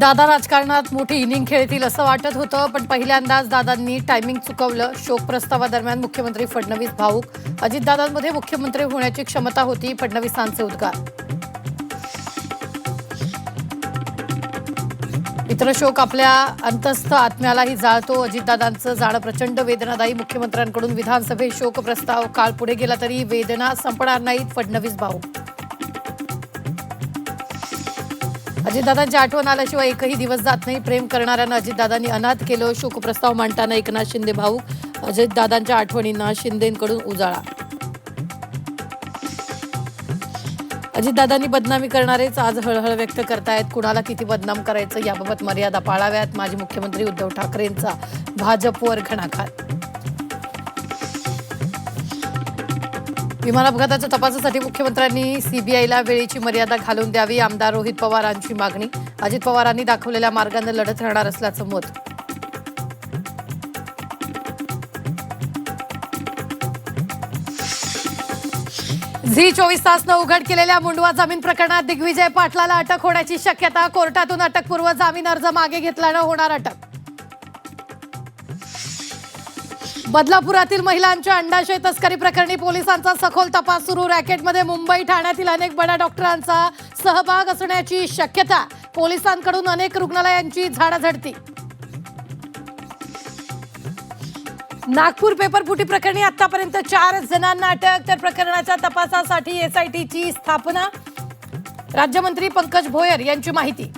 दादा राजकारणात मोठी इनिंग खेळतील असं वाटत होतं, पण पहिल्यांदाच दादांनी टायमिंग चुकवलं. शोक प्रस्तावादरम्यान मुख्यमंत्री फडणवीस भाऊक. अजितदादांमध्ये मुख्यमंत्री होण्याची क्षमता होती, फडणवीसांचे उद्गार. पितृशोक आपल्या अंतस्थ आत्म्यालाही जाळतो. अजितदादांचं जाणं प्रचंड वेदनादायी. मुख्यमंत्र्यांकडून विधानसभेत शोक प्रस्ताव. काळ पुढे गेला तरी वेदना संपणार नाहीत, फडणवीस भाऊक. अजितदादांची आठवण आल्याशिवाय एकही दिवस जात नाही. प्रेम करणाऱ्यांना अजितदादांनी अनाथ केलं. शोकप्रस्ताव मांडताना एकनाथ शिंदे भाऊक. अजितदादांच्या आठवणींना शिंदेंकडून उजाळा. अजितदादांनी बदनामी करणारेच आज हळहळ व्यक्त करतायत. कुणाला किती बदनाम करायचं याबाबत मर्यादा पाळाव्यात. माजी मुख्यमंत्री उद्धव ठाकरेंचा भाजपवर घणाघात. विमान अपघाताच्या तपासासाठी मुख्यमंत्र्यांनी सीबीआयला वेळेची मर्यादा घालून द्यावी. आमदार रोहित पवारांची मागणी. अजित पवारांनी दाखवलेल्या मार्गाने लढत राहणार असल्याचं मत. झी 24 तासनं उघड केलेल्या मुंडवा जमीन प्रकरणात दिग्विजय पाटलाला अटक होण्याची शक्यता. कोर्टातून अटकपूर्व जामीन अर्ज मागे घेतल्यानं होणार अटक. बदलापुरातील महिलांच्या अंडाशय तस्करी प्रकरणी पोलिसांचा सखोल तपास सुरू. रॅकेटमध्ये मुंबई ठाण्यातील अनेक बड्या डॉक्टरांचा सहभाग असण्याची शक्यता. पोलिसांकडून अनेक रुग्णालयांची झाडाझडती. नागपूर पेपरफुटी प्रकरणी आतापर्यंत 4 जणांना अटक. तर प्रकरणाच्या तपासासाठी एसआयटीची स्थापना. राज्यमंत्री पंकज भोयर यांची माहिती.